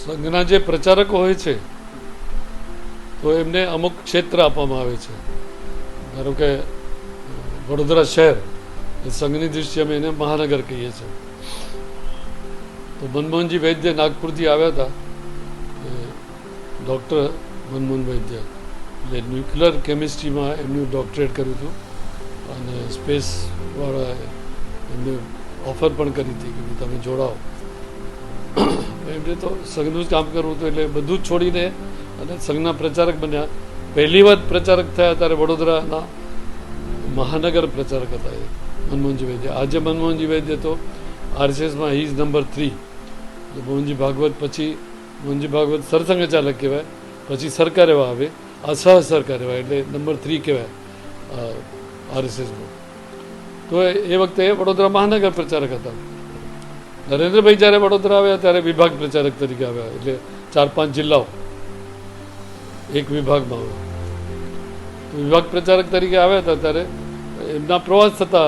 સંઘના જે પ્રચારકો હોય છે તો એમને અમુક ક્ષેત્ર આપવામાં આવે છે. ધારો કે વડોદરા શહેર એ સંઘની દૃષ્ટિએ અમે એને મહાનગર કહીએ છીએ. તો મનમોહનજી વૈદ્ય નાગપુરથી આવ્યા હતા, ડૉક્ટર મનમોહન વૈદ્ય, એટલે ન્યુક્લિયર કેમિસ્ટ્રીમાં એમનું ડોક્ટરેટ કર્યું હતું અને સ્પેસવાળા એમને ઓફર પણ કરી હતી કે તમે જોડાઓ. એમને તો સંઘનું જ કામ કરવું હતું એટલે બધું જ છોડીને અને સંઘના પ્રચારક બન્યા. પહેલી વાર પ્રચારક થયા ત્યારે વડોદરાના મહાનગર પ્રચારક હતા એ મનમોહનજી વૈદ્ય. આજે મનમોહનજી વૈદ્ય તો આરએસએસમાં he is number 3. Mohanji Bhagwat પછી મોહનજી ભાગવત સરસંઘચાલક કહેવાય, પછી સરકાર એવા આવે, આ સહ સરકાર એવા એટલે નંબર 3 કહેવાય આરએસએસમાં. તો એ વખતે વડોદરા મહાનગર પ્રચારક હતા. નરેન્દ્રભાઈ જ્યારે વડોદરા આવ્યા ત્યારે વિભાગ પ્રચારક તરીકે આવ્યા, એટલે 4-5 જિલ્લાઓ એક વિભાગમાં આવ્યા. તો વિભાગ પ્રચારક તરીકે આવ્યા હતા ત્યારે એમના પ્રવાસ થતા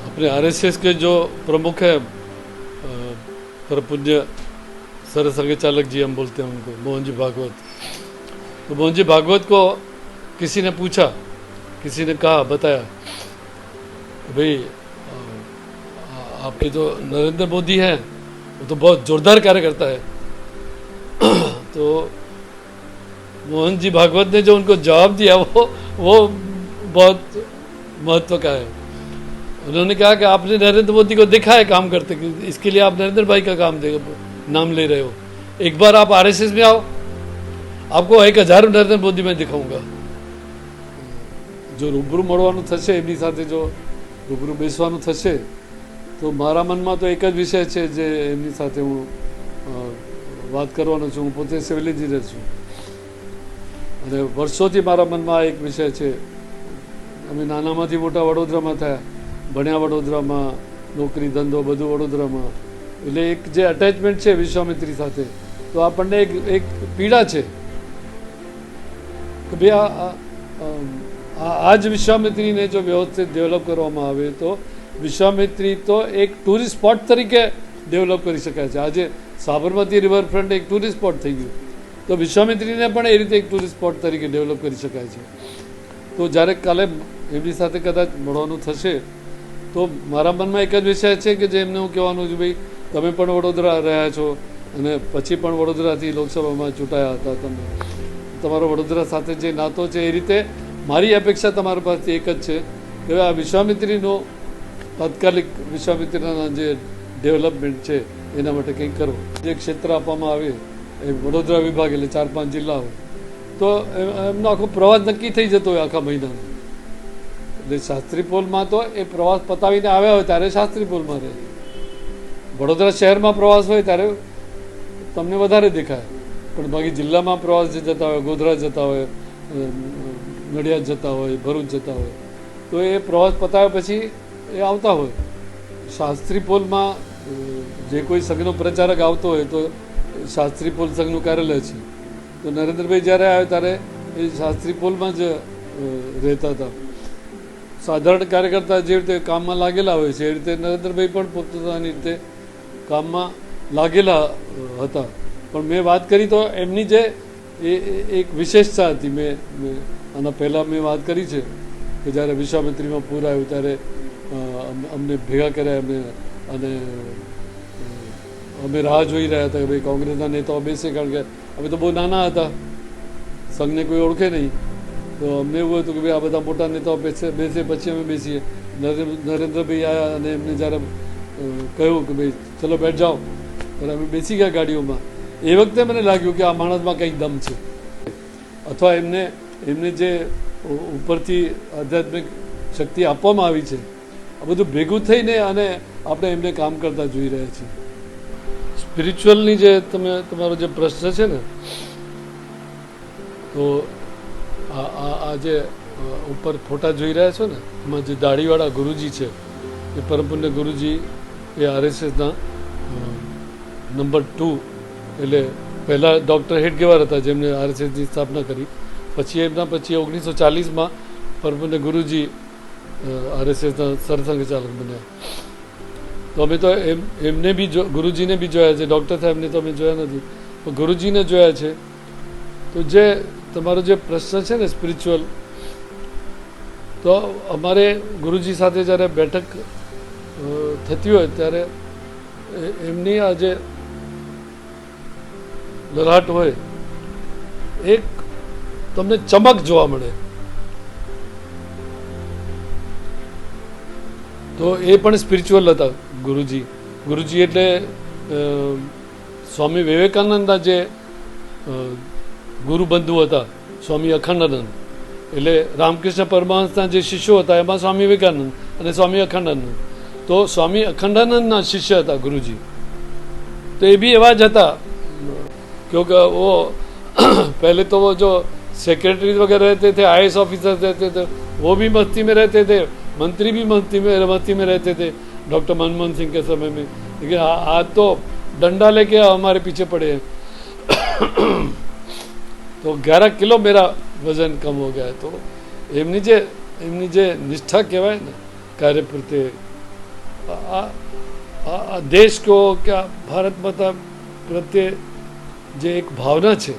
अपने आरएसएस के जो प्रमुख है पर पूज्य सरसंघ चालक जी हम बोलते हैं उनको, मोहन जी भागवत. तो मोहन जी भागवत को किसी ने पूछा, किसी ने कहा, बताया भाई आपके जो नरेंद्र मोदी हैं वो तो बहुत जोरदार कार्य करता है. तो मोहन जी भागवत ने जो उनको जवाब दिया वो बहुत महत्व का है. उन्होंने कहा कि आपने नरेंद्र मोदी को देखा है काम करते, इसके लिए आप नरेंद्र भाई का नाम ले रहे हो. एक बार आप आरएसएस में आओ, आपको 1000 नरेंद्र मोदी में दिखाऊंगा. जो रूबरू મળવાનું થશે એમની સાથે, જો રૂબરૂ બેસવાનું થશે તો મારા મનમાં તો એક જ વિષય છે જે એમની સાથે હું વાત કરવાનો છું. હું પોતે સિવિલ એન્જિનિયર છું અને વર્ષોથી મારા મનમાં એક વિષય છે. અમે નાનામાંથી મોટા વડોદરામાં થયા, ભણ્યા વડોદરામાં, નોકરી ધંધો બધું વડોદરામાં, એટલે એક જે અટેચમેન્ટ છે વિશ્વામિત્રી સાથે, તો આપણને એક પીડા છે કે ભાઈ આ જ વિશ્વામિત્રીને જો વ્યવસ્થિત ડેવલપ કરવામાં આવે તો વિશ્વામિત્રી તો એક ટુરિસ્ટ સ્પોટ તરીકે ડેવલપ કરી શકાય છે. આજે સાબરમતી રિવરફ્રન્ટ એક ટુરિસ્ટ સ્પોટ થઈ ગયું, તો વિશ્વામિત્રીને પણ એ રીતે એક ટુરિસ્ટ સ્પોટ તરીકે ડેવલપ કરી શકાય છે. તો જ્યારે કાલે એમની સાથે કદાચ મળવાનું થશે તો મારા મનમાં એક જ વિષય છે કે જે એમને હું કહેવાનું છું, ભાઈ તમે પણ વડોદરા રહ્યા છો અને પછી પણ વડોદરાથી લોકસભામાં ચૂંટાયા હતા. તમે તમારો વડોદરા સાથે જે નાતો છે એ રીતે મારી અપેક્ષા તમારા પાસેથી એક જ છે કે આ વિશ્વામિત્રીનો તાત્કાલિક વિશ્વામિત્રીના જે ડેવલપમેન્ટ છે એના માટે કંઈક કરો. જે ક્ષેત્ર આપવામાં આવે એ વડોદરા વિભાગ એટલે 4-5 જિલ્લા હોય તો એમનો આખો પ્રવાસ નક્કી થઈ જતો હોય આખા મહિનાનો. એટલે શાસ્ત્રી પોલમાં તો એ પ્રવાસ પતાવીને આવ્યા હોય ત્યારે શાસ્ત્રી પોલમાં રહે. વડોદરા શહેરમાં પ્રવાસ હોય ત્યારે તમને વધારે દેખાય, પણ બાકી જિલ્લામાં પ્રવાસ જે જતા હોય, ગોધરા જતા હોય, નડિયાદ જતા હોય, ભરૂચ જતા હોય, તો એ પ્રવાસ પતાવ્યા પછી એ આવતા હોય. શાસ્ત્રી પોલમાં જે કોઈ સંઘનો પ્રચારક આવતો હોય તો શાસ્ત્રી પોલ સંઘનું કાર્યાલય છે. તો નરેન્દ્રભાઈ જ્યારે આવ્યા ત્યારે એ શાસ્ત્રી પોલમાં જ રહેતા હતા. સાધારણ કાર્યકર્તા જે રીતે કામમાં લાગેલા હોય છે એ રીતે નરેન્દ્રભાઈ પણ પોતાની રીતે કામમાં લાગેલા હતા. પણ મેં વાત કરી તો એમની જે એક વિશેષતા હતી, મેં આના પહેલાં મેં વાત કરી છે કે જ્યારે વિશ્વામિત્રીમાં પૂર આવ્યું ત્યારે અમને ભેગા કર્યા એમને, અને અમે રાહ જોઈ રહ્યા હતા કે ભાઈ કોંગ્રેસના નેતાઓ બેસે, કારણ કે અમે તો બહુ નાના હતા, સંઘને કોઈ ઓળખે નહીં. તો અમને એવું હતું કે ભાઈ આ બધા મોટા નેતાઓ બેસે પછી અમે બેસીએ. નરેન્દ્રભાઈ આવ્યા અને એમને જ્યારે કહ્યું કે ભાઈ ચલો બેઠ જાઓ, ત્યારે અમે બેસી ગયા ગાડીઓમાં. એ વખતે મને લાગ્યું કે આ માણસમાં કંઈક દમ છે, અથવા એમને જે ઉપરથી આધ્યાત્મિક શક્તિ આપવામાં આવી છે, આ બધું ભેગું થઈને અને આપણે એમને કામ કરતા જોઈ રહ્યા છીએ. સ્પિરિચ્યુઅલની જે તમારો જે પ્રશ્ન છે ને, તો આ જે ઉપર ફોટા જોઈ રહ્યા છો ને, એમાં જે દાઢીવાળા ગુરુજી છે એ પરમપુણ્ય ગુરુજી એ આરએસએસના નંબર 2, એટલે પહેલાં ડૉક્ટર હેડગેવાર હતા જેમણે આરએસએસની સ્થાપના કરી. પછી એમના પછી 1940માં પરમપુણ્ય ગુરુજી આરએસએસના સરસંઘચાલક બન્યા. તો અમે તો એમને બી ગુરુજીને બી જોયા છે, ડૉક્ટર સાહેબને તો અમે જોયા નથી. ગુરુજીને જોયા છે. તો જે તમારો જે પ્રશ્ન છે ને સ્પિરિચ્યુઅલ, તો અમારે ગુરુજી સાથે જ્યારે બેઠક થતી હોય ત્યારે એમની આ જે લરાટ હોય, એક તમને ચમક જોવા મળે. તો એ પણ સ્પિરિચ્યુઅલ હતા ગુરુજી. ગુરુજી એટલે સ્વામી વિવેકાનંદના જે ગુરુબંધુ હતા, સ્વામી અખંડાનંદ, એટલે રામકૃષ્ણ પરમહંસના જે શિષ્યો હતા એમાં સ્વામી વિવેકાનંદ અને સ્વામી અખંડાનંદ. તો સ્વામી અખંડાનંદના શિષ્ય હતા ગુરુજી. तो ये भी आवाज था, क्योंकि वो पहले तो वो जो सेक्रेटरी वगैरह रहते थे, IAS ऑफिसर रहते थे, वो भी मस्ती में रहते थे, मंत्री भी मस्ती में रहते थे डॉक्टर मनमोहन सिंह के समय में. लेकिन आज तो डंडा लेके हमारे पीछे पड़े हैं. तो 11 किलो मेरा वजन कम हो गया है. तो એમની જે નિષ્ઠા કહેવાય ને કાર્ય પ્રત્યે, દેશ को क्या ભારત માતા પ્રત્યે જે એક ભાવના છે,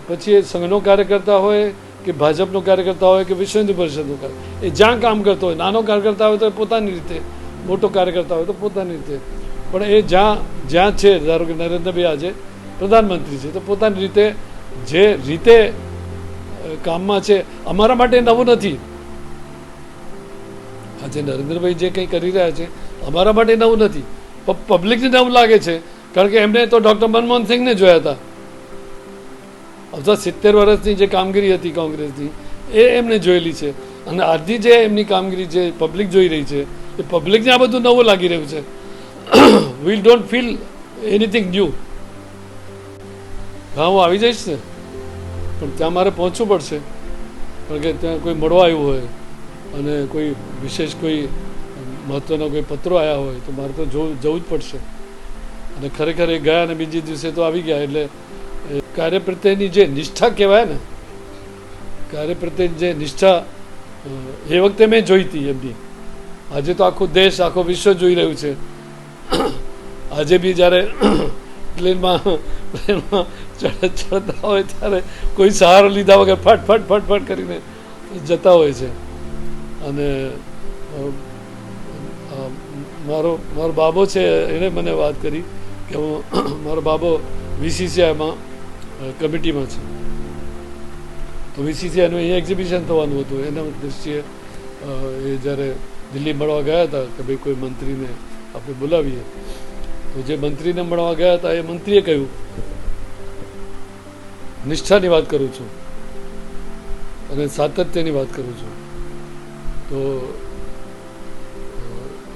પછી એ સંઘનો કાર્યકર્તા હોય કે ભાજપનો કાર્યકર્તા હોય કે વિશ્વ હિન્દુ પરિષદનો એ જ્યાં કામ કરતો હોય, નાનો કાર્યકર્તા હોય તો પોતાની રીતે, મોટો કાર્યકર્તા હોય તો પોતાની રીતે, પણ એ જ્યાં છે, ધારો કે નરેન્દ્રભાઈ આજે પ્રધાનમંત્રી છે તો પોતાની રીતે જે રીતે કામમાં છે. અમારા માટે નવું નથી. આજે નરેન્દ્રભાઈ જે કંઈ કરી રહ્યા છે અમારા માટે નવું નથી, પણ પબ્લિકને નવું લાગે છે. કારણ કે એમને તો ડૉક્ટર મનમોહન સિંહને જોયા હતા. આવતા 70 વર્ષની જે કામગીરી હતી કોંગ્રેસની, એ એમને જોયેલી છે. અને આજની જે એમની કામગીરી જે પબ્લિક જોઈ રહી છે, એ પબ્લિકને આ બધું નવું લાગી રહ્યું છે. We don't feel anything new. હા, હું આવી જઈશ ને, પણ ત્યાં મારે પહોંચવું પડશે. કારણ કે ત્યાં કોઈ મળવા આવ્યું હોય અને કોઈ વિશેષ કોઈ મહત્ત્વના કોઈ પત્રો આવ્યા હોય તો મારે તો જવું જ પડશે. અને ખરેખર એ ગયા અને બીજે દિવસે તો આવી ગયા. એટલે કાર્ય પ્રત્યેની જે નિષ્ઠા કહેવાય ને, કાર્ય પ્રત્યેની જે નિષ્ઠા એ વખતે મેં જોઈ હતી એમની. આજે તો આખો દેશ, આખો વિશ્વ જોઈ રહ્યું છે. આજે બી જ્યારે પ્લેનમાં ચડતા હોય ત્યારે કોઈ સહારો લીધા વગર ફટ કરીને જતા હોય છે. અને મારો બાબો છે, એણે મને વાત કરી કે હું મારો બાબો VCCIમાં કમિટીમાં છે. તો VCCIનું અહીંયા એક્ઝિબિશન થવાનું હતું. એના દૃષ્ટિએ એ જ્યારે દિલ્હી મળવા ગયા હતા કે ભાઈ કોઈ મંત્રીને આપણે બોલાવીએ, તો જે મંત્રીને મળવા ગયા હતા એ મંત્રીએ કહ્યું, નિષ્ઠાની વાત કરું છું અને સાતત્યની વાત કરું છું. તો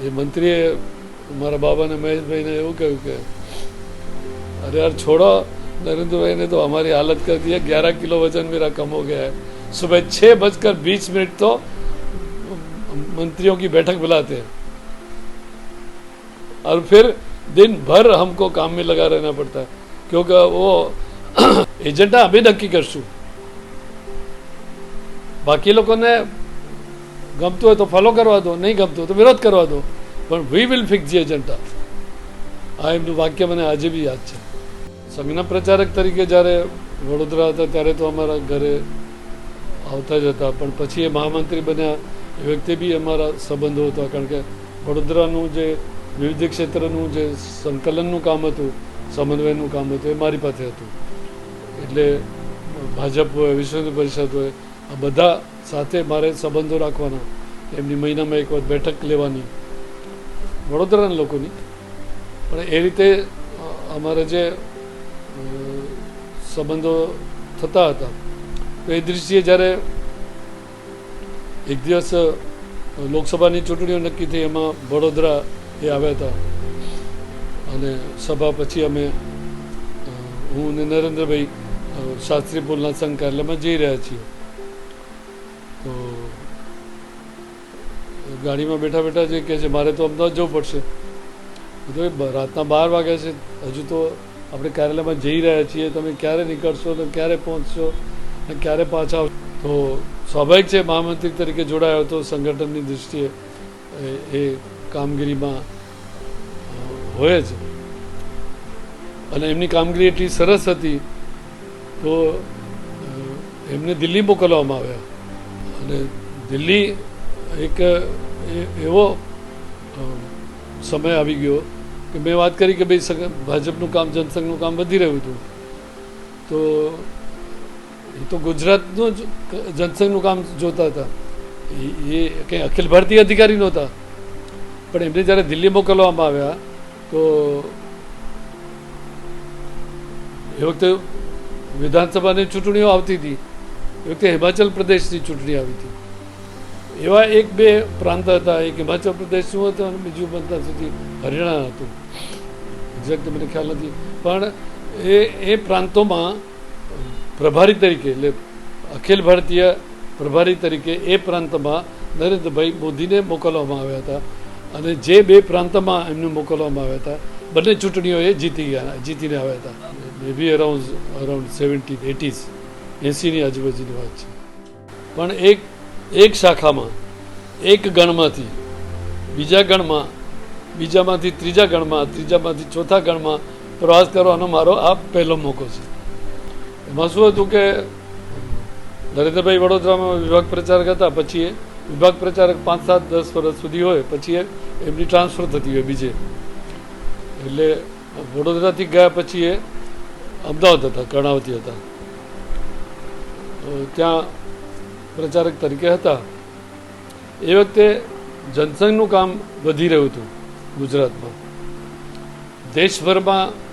એ મંત્રીએ મારા બાબાને મહેશભાઈને એવું કહ્યું કે अरे यार छोड़ो नरेंद्र भाई ने तो हमारी हालत कर दी है, 11 किलो वजन मेरा कम हो गया है. सुबह 6:20 तो मंत्रियों की बैठक बुलाते हैं और फिर दिन भर हमको काम में लगा रहना पड़ता है, क्योंकि वो एजेंडा हमें नक्की करशू. बाकी लोगोने गमतुं હોય તો ફોલો કરવા દો, નહીં ગમતું તો વિરોધ કરવા દો, પણ we will fix the agenda. આ એમનું વાક્ય મને આજે બી યાદ છે. સંઘના પ્રચારક તરીકે જ્યારે વડોદરા હતા ત્યારે તો અમારા ઘરે આવતા જ હતા, પણ પછી એ મહામંત્રી બન્યા એ વખતે બી અમારા સંબંધો હતા. કારણ કે વડોદરાનું જે વિવિધ ક્ષેત્રનું જે સંકલનનું કામ હતું, સમન્વયનું કામ હતું, એ મારી પાસે હતું. એટલે ભાજપ હોય, વિશ્વ હિન્દુ પરિષદ હોય, આ બધા સાથે મારે સંબંધો રાખવાના. એમની મહિનામાં એક વાર બેઠક લેવાની વડોદરાના લોકોની. પણ એ રીતે અમારા જે સંબંધો થતા હતા. તો એ દૃષ્ટિએ જ્યારે એક દિવસ લોકસભાની ચૂંટણીઓ નક્કી થઈ, એમાં વડોદરા એ આવ્યા હતા. અને સભા પછી અમે, હું અને નરેન્દ્રભાઈ શાસ્ત્રી પુલના સંઘ કાર્યાલયમાં જઈ રહ્યા છીએ. તો ગાડીમાં બેઠા જે કહે છે મારે તો અમદાવાદ જવું પડશે. તો રાતના 12 વાગ્યા છે, હજુ તો આપણે કાર્યાલયમાં જઈ રહ્યા છીએ, તમે ક્યારે નીકળશો ને ક્યારે પહોંચશો ને ક્યારે પાછા આવશો. તો સ્વાભાવિક છે, મહામંત્રી તરીકે જોડાયો હતો, સંગઠનની દૃષ્ટિએ એ કામગીરીમાં હોય જ. અને એમની કામગીરી એટલી સરસ હતી તો એમને દિલ્હી મોકલવામાં આવ્યા અને દિલ્હી એક એવો સમય આવી ગયો કે મેં વાત કરી કે ભાઈ ભાજપનું કામ જનસંઘનું કામ વધી રહ્યું હતું તો એ તો ગુજરાતનું જ જનસંઘનું કામ જોતા હતા એ કંઈ અખિલ ભારતીય અધિકારી નહોતા પણ એમને જ્યારે દિલ્હી મોકલવામાં આવ્યા તો એ વખતે વિધાનસભાની ચૂંટણીઓ આવતી હતી એ વખતે હિમાચલ પ્રદેશની ચૂંટણી આવી હતી એવા એક બે પ્રાંત હતા એક હિમાચલ પ્રદેશનું હતું અને બીજું બનતા સુધી હરિયાણા હતું એક્ઝેક્ટ મને ખ્યાલ નથી પણ એ પ્રાંતોમાં પ્રભારી તરીકે એટલે અખિલ ભારતીય પ્રભારી તરીકે એ પ્રાંતમાં નરેન્દ્રભાઈ મોદીને મોકલવામાં આવ્યા હતા અને જે બે પ્રાંતમાં એમને મોકલવામાં આવ્યા હતા બંને ચૂંટણીઓ એ જીતીને આવ્યા હતા મે બી અરાઉન્ડ 70s 80s 80ની આજુબાજુની વાત છે પણ એક શાખામાં એક ગણમાંથી બીજા ગણમાં બીજામાંથી ત્રીજા ગણમાં ત્રીજામાંથી ચોથા ગણમાં પ્રવાસ કરવાનો મારો આ પહેલો મોકો છે એમાં શું હતું કે નરેન્દ્રભાઈ વડોદરામાં વિભાગ પ્રચારક હતા પછી એ વિભાગ પ્રચારક 5, 7, 10 વર્ષ સુધી હોય પછી એમની ટ્રાન્સફર થતી હોય બીજે એટલે વડોદરાથી ગયા પછી એ અમદાવાદ હતા કર્ણાવતી હતા ત્યાં પ્રચારક તરીકે હતા એ વખતે જનસંઘનું કામ વધી રહ્યું હતું ગુજરાતમાં દેશભરમાં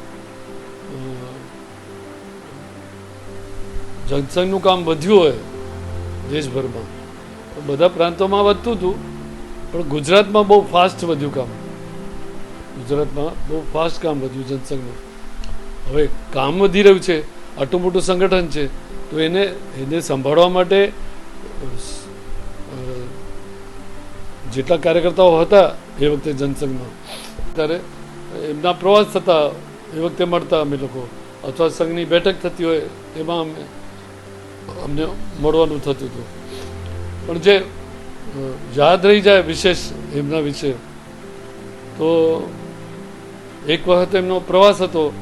જનસંઘનું કામ વધ્યું હોય દેશભરમાં બધા પ્રાંતોમાં વધતું હતું પણ ગુજરાતમાં બહુ ફાસ્ટ વધ્યું કામ ગુજરાતમાં બહુ ફાસ્ટ કામ વધ્યું જનસંઘનું હવે કામ વધી રહ્યું છે આટલું મોટું સંગઠન છે તો એને સંભાળવા માટે જેટલા કાર્યકર્તાઓ હતા એ વખતે જનસંઘમાં ત્યારે એમના પ્રવાસ થતા એ વખતે મળતા અમે લોકો અથવા સંઘની બેઠક થતી હોય એમાં અમને મળવાનું થતું હતું પણ જે યાદ રહી જાય વિશેષ એમના વિશે તો એક વખત એમનો પ્રવાસ હતો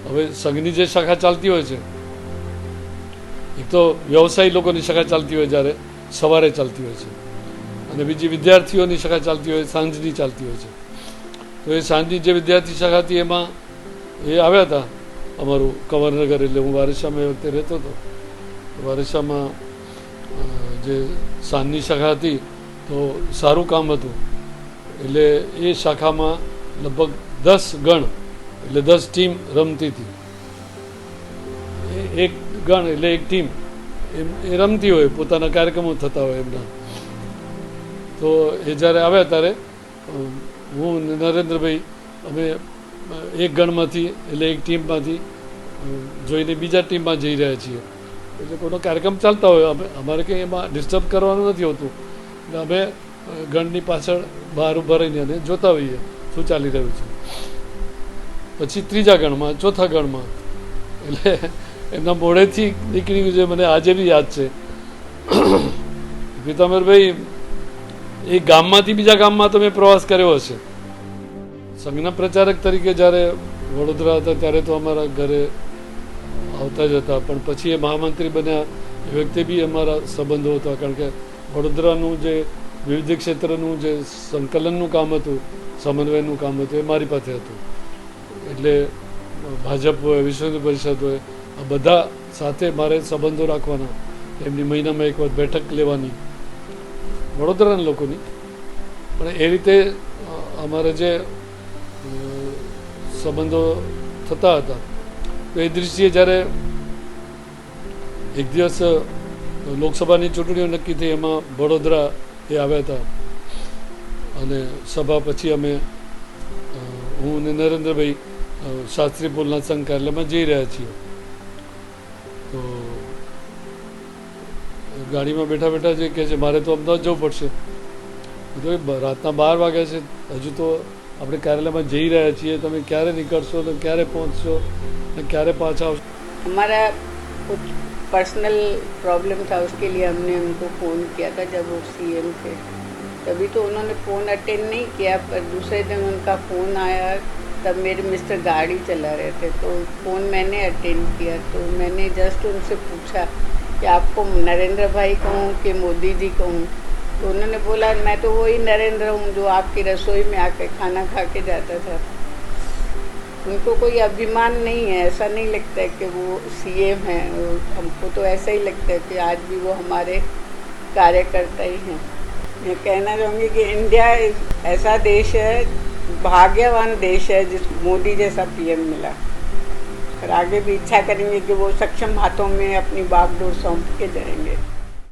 હવે સંઘની જે શાખા ચાલતી હોય છે એક તો વ્યવસાયી લોકોની શાખા ચાલતી હોય જ્યારે સવારે ચાલતી હોય છે અને બીજી વિદ્યાર્થીઓની શાખા ચાલતી હોય સાંજની ચાલતી હોય છે તો એ સાંજની જે વિદ્યાર્થી શાખા હતી એમાં એ આવ્યા હતા અમારું કવરનગર એટલે હું વારસામાં એ વખતે રહેતો હતો વારસામાં જે સાંજની શાખા હતી તો સારું કામ હતું એટલે એ શાખામાં લગભગ 10 ગણ એટલે 10 ટીમ રમતી હતી એક ગણ એટલે એક ટીમ એ રમતી હોય પોતાના કાર્યક્રમો થતા હોય એમના તો એ જ્યારે આવ્યા ત્યારે હું નરેન્દ્રભાઈ અમે એક ગણમાંથી એટલે એક ટીમમાંથી જોઈને બીજા ટીમમાં જઈ રહ્યા છીએ એટલે કોઈનો કાર્યક્રમ ચાલતા હોય અમારે કંઈ એમાં ડિસ્ટર્બ કરવાનું નથી હોતું એટલે અમે ગણની પાછળ બહાર ઉભા રહીને અને જોતા હોઈએ શું ચાલી રહ્યું છે પછી ત્રીજા ગણમાં ચોથા ગણમાં એટલે એમના મોઢેથી નીકળી ગયું છે મને આજે બી યાદ છે પીતાંબરભાઈ એ ગામમાંથી બીજા ગામમાં તમે પ્રવાસ કર્યો હશે સંઘના પ્રચારક તરીકે જ્યારે વડોદરા હતા ત્યારે તો અમારા ઘરે આવતા જ હતા પણ પછી એ મહામંત્રી બન્યા એ વખતે બી અમારા સંબંધો હતા કારણ કે વડોદરાનું જે વિવિધ ક્ષેત્રનું જે સંકલનનું કામ હતું સમન્વયનું કામ હતું એ મારી પાસે હતું એટલે ભાજપ હોય વિશ્વ હિન્દુ પરિષદ હોય આ બધા સાથે મારે સંબંધો રાખવાના એમની મહિનામાં એક વખત બેઠક લેવાની વડોદરાના લોકોની પણ એ રીતે અમારા જે સંબંધો થતા હતા તો એ દૃષ્ટિએ જ્યારે એક દિવસ લોકસભાની ચૂંટણીઓ નક્કી થઈ એમાં વડોદરા એ આવ્યા હતા અને સભા પછી અમે હું અને નરેન્દ્રભાઈ શાસ્ત્રી પુલના સંઘ કાર્યાલયમાં જઈ રહ્યા છીએ તો ગાડીમાં બેઠા બેઠા જે કહે છે મારે તો અમદાવાદ જવું પડશે તો રાતના 12 વાગ્યા છે હજુ તો આપણે કાર્યાલયમાં જઈ રહ્યા છીએ તમે ક્યારે નીકળશો અને ક્યારે પહોંચશો અને ક્યારે પાછા આવશો हमारा कुछ पर्सनल प्रॉब्लम था उसके लिए हमने उनको फ़ोन किया था जब वो सीएम थे तभी तो उन्होंने फ़ोन अटेंड नहीं किया पर दूसरे दिन उनका फ़ोन आया तब मेरे मिस्टर गाड़ी चला रहे थे, तो फ़ोन मैंने अटेंड किया। तो मैंने जस्ट उनसे पूछा कि आपको नरेंद्र भाई कहूँ कि मोदी जी कहूँ? तो उन्होंने बोला मैं तो वही नरेंद्र हूँ जो आपकी रसोई में आके खाना खा के जाता था। उनको कोई अभिमान नहीं है, ऐसा नहीं लगता है कि वो सीएम हैं। हमको तो ऐसा ही लगता है कि आज भी वो हमारे कार्यकर्ता ही हैं। मैं कहना चाहूँगी कि इंडिया ऐसा देश है, भाग्यवान देश है जिस मोदी जैसा पीएम मिला। और आगे भी इच्छा करेंगे कि वो सक्षम हाथों में अपनी बागडोर सौंप के जाएंगे।